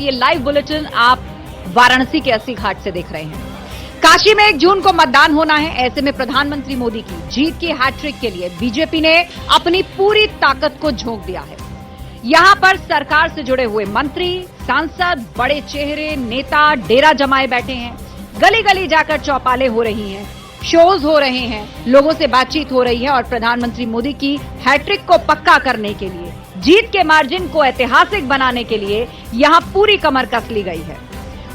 ये live bulletin आप वाराणसी के अस्सी घाट से देख रहे हैं। काशी में 1 जून को मतदान होना है। ऐसे में प्रधानमंत्री मोदी की जीत की हैट्रिक के लिए बीजेपी ने अपनी पूरी ताकत को झोंक दिया है। यहां पर सरकार से जुड़े हुए मंत्री, सांसद, बड़े चेहरे, नेता डेरा जमाए बैठे हैं। गली गली जाकर चौपाले हो रही हैं, शोज हो रहे हैं, लोगों से बातचीत हो रही है और प्रधानमंत्री मोदी की हैट्रिक को पक्का करने के लिए, जीत के मार्जिन को ऐतिहासिक बनाने के लिए यहां पूरी कमर कस ली गई है।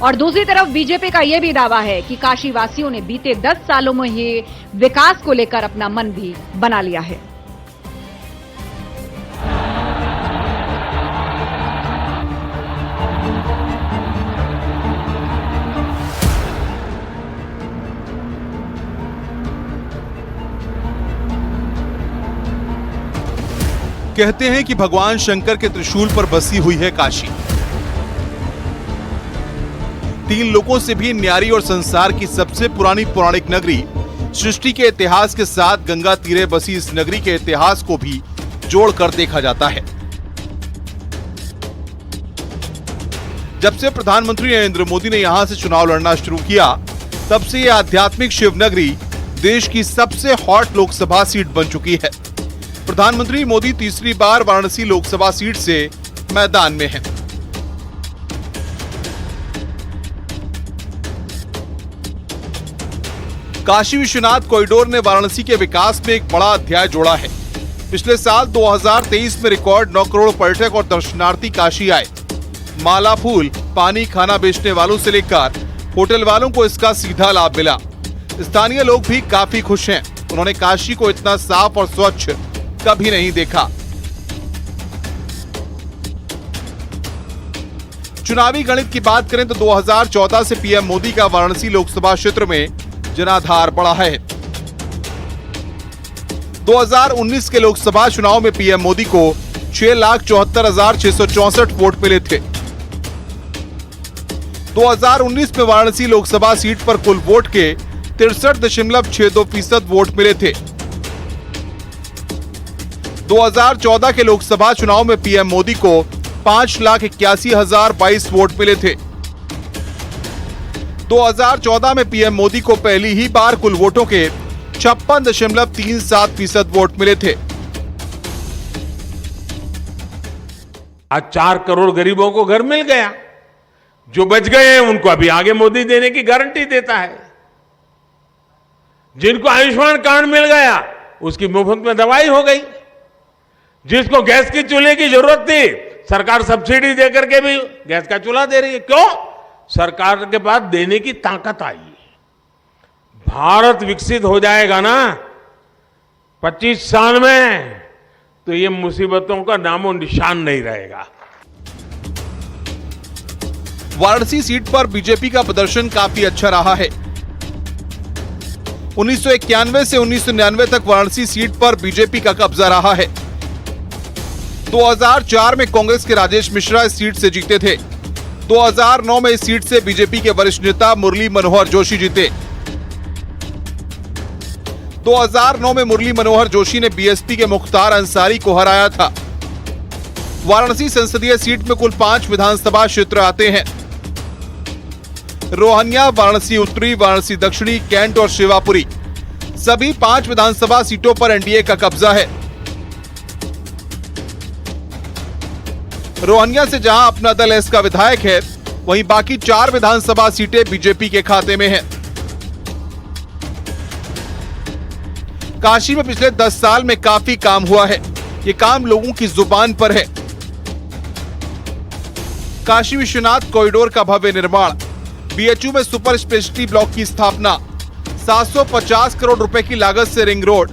और दूसरी तरफ बीजेपी का यह भी दावा है कि काशी वासियों ने बीते 10 सालों में ही विकास को लेकर अपना मन भी बना लिया है। कहते हैं कि भगवान शंकर के त्रिशूल पर बसी हुई है काशी। 3 लोकों से भी न्यारी और संसार की सबसे पुरानी पौराणिक नगरी, सृष्टि के इतिहास के साथ गंगा तीरे बसी इस नगरी के इतिहास को भी जोड़कर देखा जाता है। जब से प्रधानमंत्री नरेंद्र मोदी ने यहां से चुनाव लड़ना शुरू किया, तब से यह आध्यात्मिक शिव नगरी देश की सबसे हॉट लोकसभा सीट बन चुकी है। प्रधानमंत्री मोदी तीसरी बार वाराणसी लोकसभा सीट से मैदान में हैं। काशी विश्वनाथ कॉरिडोर ने वाराणसी के विकास में एक बड़ा अध्याय जोड़ा है। पिछले साल 2023 में रिकॉर्ड 9 करोड़ पर्यटक और दर्शनार्थी काशी आए। माला फूल, पानी, खाना बेचने वालों से लेकर होटल वालों को इसका सीधा लाभ मिला। स्थानीय लोग भी काफी खुश हैं। उन्होंने काशी को इतना साफ और स्वच्छ कभी नहीं देखा। चुनावी गणित की बात करें तो 2014 से पीएम मोदी का वाराणसी लोकसभा क्षेत्र में जनाधार बढ़ा है। 2019 के लोकसभा चुनाव में पीएम मोदी को 6,74,664 वोट मिले थे। 2019 में वाराणसी लोकसभा सीट पर कुल वोट के 63.62% वोट मिले थे। 2014 के लोकसभा चुनाव में पीएम मोदी को 5,81,022 वोट मिले थे। 2014 में पीएम मोदी को पहली ही बार कुल वोटों के 56.37% वोट मिले थे। आज 4 करोड़ गरीबों को घर मिल गया। जो बच गए हैं उनको अभी आगे मोदी देने की गारंटी देता है। जिनको आयुष्मान कार्ड मिल गया उसकी मुफ्त में दवाई हो गई। जिसको गैस की चूल्हे की जरूरत थी, सरकार सब्सिडी देकर के भी गैस का चूल्हा दे रही है। क्यों? सरकार के पास देने की ताकत आई। भारत विकसित हो जाएगा ना 25 साल में, तो ये मुसीबतों का नामो निशान नहीं रहेगा। वाराणसी सीट पर बीजेपी का प्रदर्शन काफी अच्छा रहा है। 1991 से 1999 तक वाराणसी सीट पर बीजेपी का कब्जा रहा है। 2004 में कांग्रेस के राजेश मिश्रा इस सीट से जीते थे। 2009 में इस सीट से बीजेपी के वरिष्ठ नेता मुरली मनोहर जोशी जीते। 2009 में मुरली मनोहर जोशी ने बीएसपी के मुख्तार अंसारी को हराया था। वाराणसी संसदीय सीट में कुल 5 विधानसभा क्षेत्र आते हैं। रोहनिया, वाराणसी उत्तरी, वाराणसी दक्षिणी, कैंट और शिवापुरी, सभी 5 विधानसभा सीटों पर एनडीए का कब्जा है। रोहनिया से जहां अपना दल एस का विधायक है, वहीं बाकी 4 विधानसभा सीटें बीजेपी के खाते में हैं। काशी में पिछले 10 साल में काफी काम हुआ है। ये काम लोगों की जुबान पर है। काशी विश्वनाथ कॉरिडोर का भव्य निर्माण, बीएचयू में सुपर स्पेशलिटी ब्लॉक की स्थापना, 750 करोड़ रुपए की लागत से रिंग रोड,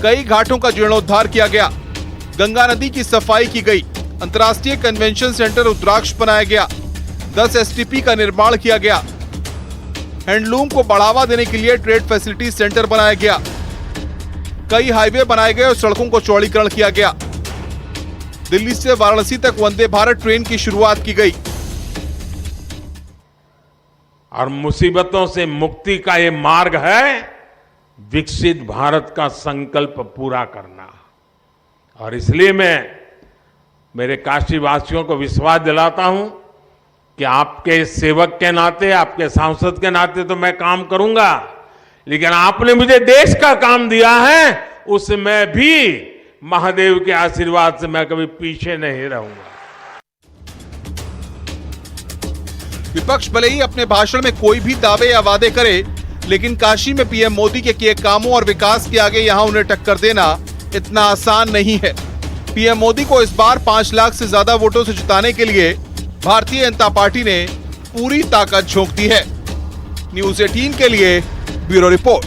कई घाटों का जीर्णोद्धार किया गया, गंगा नदी की सफाई की गई, अंतर्राष्ट्रीय कन्वेंशन सेंटर रुद्राक्ष बनाया गया, 10 एसटीपी का निर्माण किया गया, हैंडलूम को बढ़ावा देने के लिए ट्रेड फैसिलिटी सेंटर बनाया गया, कई हाईवे बनाए गए और सड़कों को चौड़ीकरण किया गया। दिल्ली से वाराणसी तक वंदे भारत ट्रेन की शुरुआत की गई। और मुसीबतों से मुक्ति का ये मार्ग है विकसित भारत का संकल्प पूरा करना। और इसलिए मैं मेरे काशी वासियों को विश्वास दिलाता हूं कि आपके सेवक के नाते, आपके सांसद के नाते तो मैं काम करूंगा, लेकिन आपने मुझे देश का काम दिया है, उसमें भी महादेव के आशीर्वाद से मैं कभी पीछे नहीं रहूंगा। विपक्ष भले ही अपने भाषण में कोई भी दावे या वादे करे, लेकिन काशी में पीएम मोदी के किए कामों और विकास के आगे यहां उन्हें टक्कर देना इतना आसान नहीं है। पीएम मोदी को इस बार 5 लाख से ज्यादा वोटों से जिताने के लिए भारतीय जनता पार्टी ने पूरी ताकत झोंक दी है। न्यूज़ 18 के लिए ब्यूरो रिपोर्ट।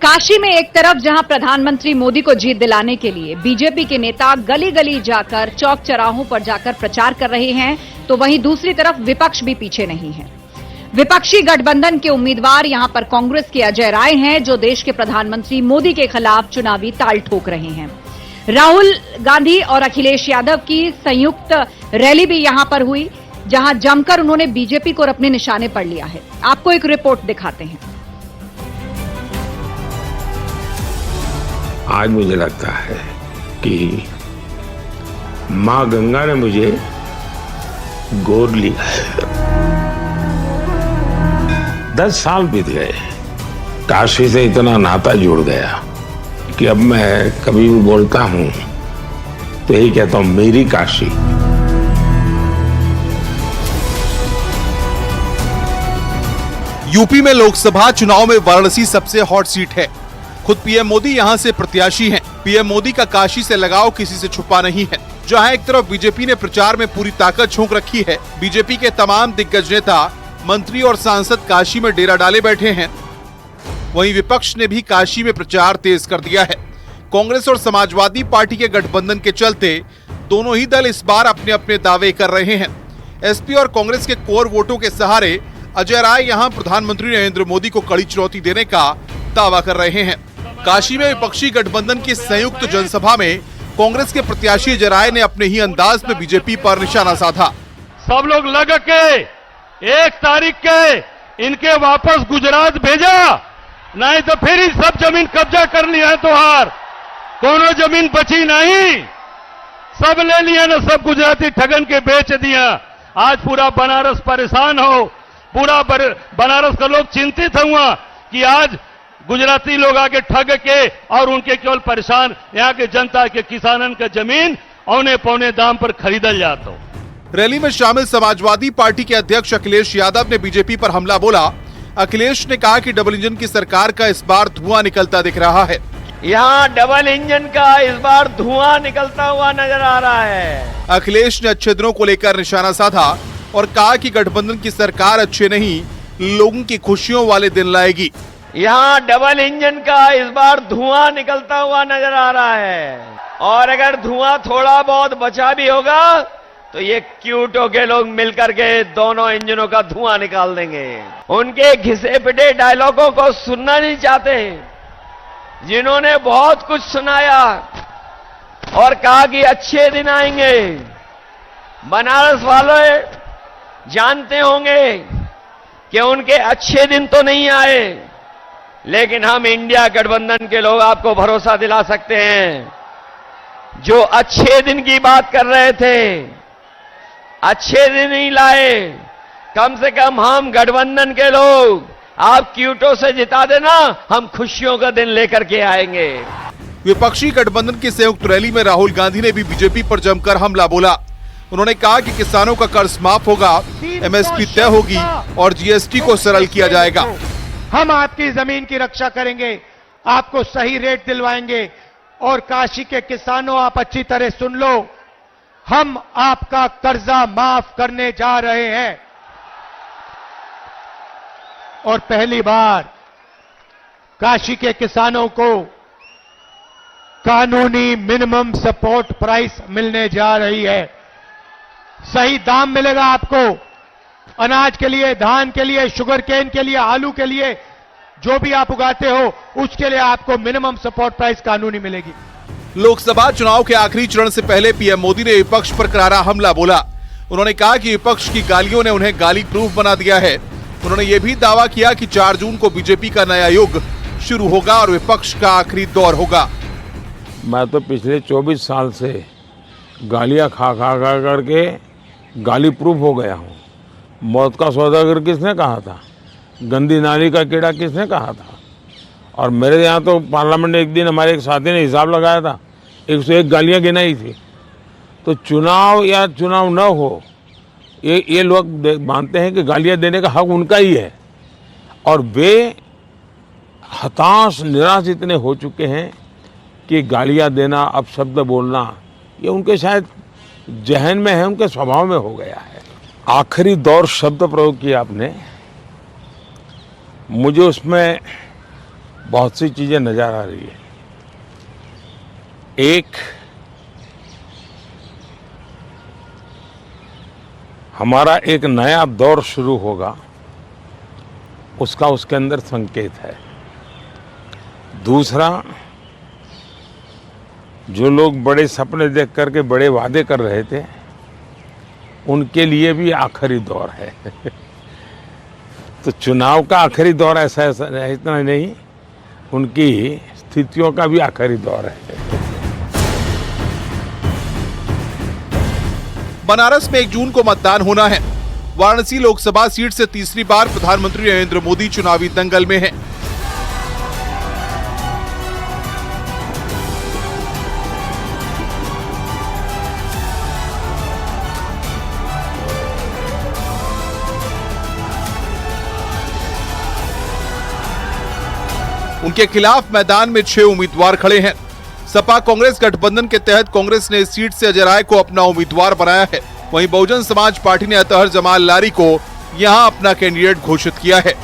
काशी में एक तरफ जहां प्रधानमंत्री मोदी को जीत दिलाने के लिए बीजेपी के नेता गली गली जाकर, चौक चौराहों पर जाकर प्रचार कर रहे हैं, तो वहीं दूसरी तरफ विपक्ष भी पीछे नहीं है। विपक्षी गठबंधन के उम्मीदवार यहां पर कांग्रेस के अजय राय हैं, जो देश के प्रधानमंत्री मोदी के खिलाफ चुनावी ताल ठोक रहे हैं। राहुल गांधी और अखिलेश यादव की संयुक्त रैली भी यहां पर हुई, जहां जमकर उन्होंने बीजेपी को अपने निशाने पर लिया है। आपको एक रिपोर्ट दिखाते हैं। आज मुझे लगता है कि मां गंगा ने मुझे गोद लिया है। 10 साल बीत गए, काशी से इतना नाता जुड़ गया कि अब मैं कभी भी बोलता हूं तो यही कहता हूं, मेरी काशी। यूपी में लोकसभा चुनाव में वाराणसी सबसे हॉट सीट है। खुद पीएम मोदी यहां से प्रत्याशी हैं। पीएम मोदी का काशी से लगाव किसी से छुपा नहीं है। जहां एक तरफ बीजेपी ने प्रचार में पूरी ताकत झोंक रखी है, बीजेपी के तमाम दिग्गज नेता, मंत्री और सांसद काशी में डेरा डाले बैठे हैं, वहीं विपक्ष ने भी काशी में प्रचार तेज कर दिया है। कांग्रेस और समाजवादी पार्टी के गठबंधन के चलते दोनों ही दल इस बार अपने अपने दावे कर रहे हैं। एसपी और कांग्रेस के कोर वोटों के सहारे अजय राय यहां प्रधानमंत्री नरेंद्र मोदी को कड़ी चुनौती देने का दावा कर रहे हैं। काशी में विपक्षी गठबंधन की संयुक्त जनसभा में कांग्रेस के प्रत्याशी अजय राय ने अपने ही अंदाज में बीजेपी पर निशाना साधा। सब लोग लग के 1 तारीख के इनके वापस गुजरात भेजा, नहीं तो फिर ही सब जमीन कब्जा कर लिया है। तो हार कोनो जमीन बची नहीं, सब ले लिया ना, सब गुजराती ठगन के बेच दिया। आज पूरा बनारस परेशान हो, पूरा बनारस का लोग चिंतित हुआ कि आज गुजराती लोग आके ठग के और उनके केवल परेशान, यहाँ के जनता के किसानन का जमीन औने पौने दाम पर खरीदल जाता। रैली में शामिल समाजवादी पार्टी के अध्यक्ष अखिलेश यादव ने बीजेपी पर हमला बोला। अखिलेश ने कहा कि डबल इंजन की सरकार का इस बार धुआं निकलता दिख रहा है। यहाँ डबल इंजन का इस बार धुआं निकलता हुआ नजर आ रहा है। अखिलेश ने अच्छे दिनों को लेकर निशाना साधा और कहा कि गठबंधन की सरकार अच्छे नहीं, लोगों की खुशियों वाले दिन लाएगी। यहाँ डबल इंजन का इस बार धुआं निकलता हुआ नजर आ रहा है, और अगर धुआं थोड़ा बहुत बचा भी होगा तो ये क्यूटो के लोग मिलकर के दोनों इंजनों का धुआं निकाल देंगे। उनके घिसे पिटे डायलॉगों को सुनना नहीं चाहते, जिन्होंने बहुत कुछ सुनाया और कहा कि अच्छे दिन आएंगे। बनारस वाले जानते होंगे कि उनके अच्छे दिन तो नहीं आए, लेकिन हम इंडिया गठबंधन के लोग आपको भरोसा दिला सकते हैं, जो अच्छे दिन की बात कर रहे थे, अच्छे दिन ही लाए। कम से कम हम गठबंधन के लोग, आप क्यूटो से जिता देना, हम खुशियों का दिन लेकर के आएंगे। विपक्षी गठबंधन की संयुक्त रैली में राहुल गांधी ने भी बीजेपी पर जमकर हमला बोला। उन्होंने कहा कि किसानों का कर्ज माफ होगा, एमएसपी तय होगी और जीएसटी को सरल किया जाएगा। हम आपकी जमीन की रक्षा करेंगे, आपको सही रेट दिलवाएंगे, और काशी के किसानों, आप अच्छी तरह सुन लो, हम आपका कर्जा माफ करने जा रहे हैं। और पहली बार काशी के किसानों को कानूनी मिनिमम सपोर्ट प्राइस मिलने जा रही है। सही दाम मिलेगा आपको, अनाज के लिए, धान के लिए, शुगर केन के लिए, आलू के लिए, जो भी आप उगाते हो उसके लिए आपको मिनिमम सपोर्ट प्राइस कानूनी मिलेगी। लोकसभा चुनाव के आखिरी चरण से पहले पीएम मोदी ने विपक्ष पर करारा हमला बोला। उन्होंने कहा कि विपक्ष की गालियों ने उन्हें गाली प्रूफ बना दिया है। उन्होंने ये भी दावा किया कि 4 जून को बीजेपी का नया युग शुरू होगा और विपक्ष का आखिरी दौर होगा। मैं तो पिछले 24 साल से गालियां खा करके गाली प्रूफ हो गया हूँ। मौत का सौदागर किसने कहा था? गंदी नाली का कीड़ा किसने कहा था? और मेरे यहाँ तो पार्लियामेंट में एक दिन हमारे एक साथी ने हिसाब लगाया था, 101 गालियाँ गिनाई थी। तो चुनाव या चुनाव न हो, ये लोग मानते हैं कि गालियाँ देने का हक उनका ही है, और वे हताश निराश इतने हो चुके हैं कि गालियाँ देना, अपशब्द बोलना, ये उनके शायद जहन में है, उनके स्वभाव में हो गया है। आखिरी दौर शब्द प्रयोग किया आपने, मुझे उसमें बहुत सी चीज़ें नजर आ रही है। एक, हमारा एक नया दौर शुरू होगा, उसका उसके अंदर संकेत है। दूसरा, जो लोग बड़े सपने देख करके बड़े वादे कर रहे थे, उनके लिए भी आखिरी दौर है। तो चुनाव का आखिरी दौर ऐसा इतना नहीं, उनकी स्थितियों का भी आखिरी दौर है। बनारस में 1 जून को मतदान होना है। वाराणसी लोकसभा सीट से तीसरी बार प्रधानमंत्री नरेंद्र मोदी चुनावी दंगल में हैं। उनके खिलाफ मैदान में 6 उम्मीदवार खड़े हैं। सपा कांग्रेस गठबंधन के तहत कांग्रेस ने इस सीट से अजय राय को अपना उम्मीदवार बनाया है। वहीं बहुजन समाज पार्टी ने अतहर जमाल लारी को यहां अपना कैंडिडेट घोषित किया है।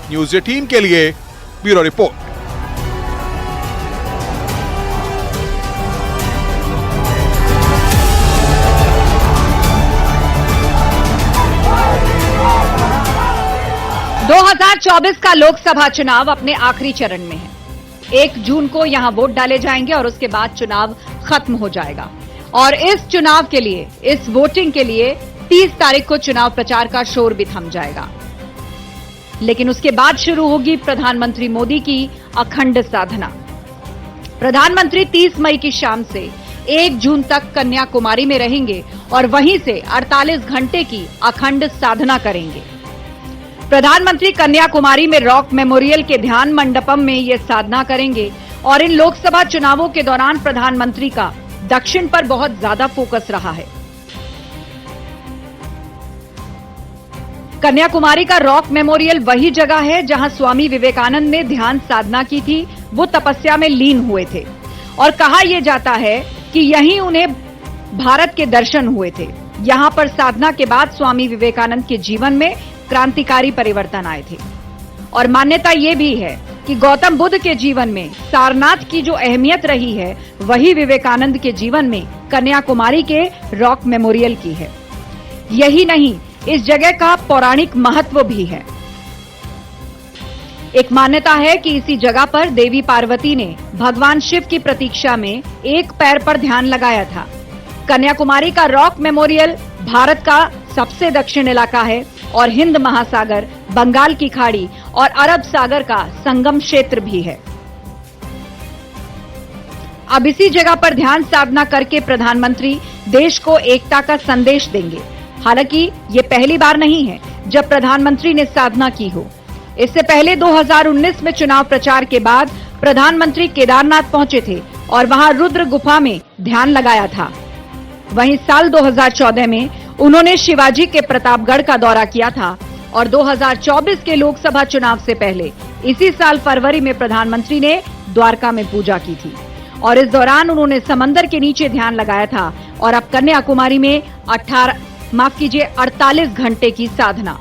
न्यूज 18 के लिए ब्यूरो रिपोर्ट। दो 2024 का लोकसभा चुनाव अपने आखिरी चरण में है। 1 जून को यहां वोट डाले जाएंगे और उसके बाद चुनाव खत्म हो जाएगा। और इस चुनाव के लिए, इस वोटिंग के लिए 30 तारीख को चुनाव प्रचार का शोर भी थम जाएगा। लेकिन उसके बाद शुरू होगी प्रधानमंत्री मोदी की अखंड साधना। प्रधानमंत्री 30 मई की शाम से 1 जून तक कन्याकुमारी में रहेंगे और वहीं से 48 घंटे की अखंड साधना करेंगे। प्रधानमंत्री कन्याकुमारी में रॉक मेमोरियल के ध्यान मंडपम में ये साधना करेंगे और इन लोकसभा चुनावों के दौरान प्रधानमंत्री का दक्षिण पर बहुत ज्यादा फोकस रहा है। कन्याकुमारी का रॉक मेमोरियल वही जगह है जहां स्वामी विवेकानंद ने ध्यान साधना की थी। वो तपस्या में लीन हुए थे और कहा यह जाता है कि यहीं उन्हें भारत के दर्शन हुए थे। यहां पर साधना के बाद स्वामी विवेकानंद के जीवन में क्रांतिकारी परिवर्तन आए थे। और मान्यता यह भी है कि गौतम बुद्ध के जीवन में सारनाथ की जो अहमियत रही है, वही विवेकानंद के जीवन में कन्याकुमारी के रॉक मेमोरियल की है। यही नहीं, इस जगह का पौराणिक महत्व भी है। एक मान्यता है कि इसी जगह पर देवी पार्वती ने भगवान शिव की प्रतीक्षा में एक पैर पर ध्यान लगाया था। कन्याकुमारी का रॉक मेमोरियल भारत का सबसे दक्षिण इलाका है और हिंद महासागर, बंगाल की खाड़ी और अरब सागर का संगम क्षेत्र भी है। अब इसी जगह पर ध्यान साधना करके प्रधानमंत्री देश को एकता का संदेश देंगे। हालांकि ये पहली बार नहीं है जब प्रधानमंत्री ने साधना की हो। इससे पहले 2019 में चुनाव प्रचार के बाद प्रधानमंत्री केदारनाथ पहुंचे थे और वहां रुद्र गुफा में ध्यान लगाया था। वहीं साल 2014 में उन्होंने शिवाजी के प्रतापगढ़ का दौरा किया था और 2024 के लोकसभा चुनाव से पहले इसी साल फरवरी में प्रधानमंत्री ने द्वारका में पूजा की थी और इस दौरान उन्होंने समंदर के नीचे ध्यान लगाया था। और अब कन्याकुमारी में 48 घंटे की साधना।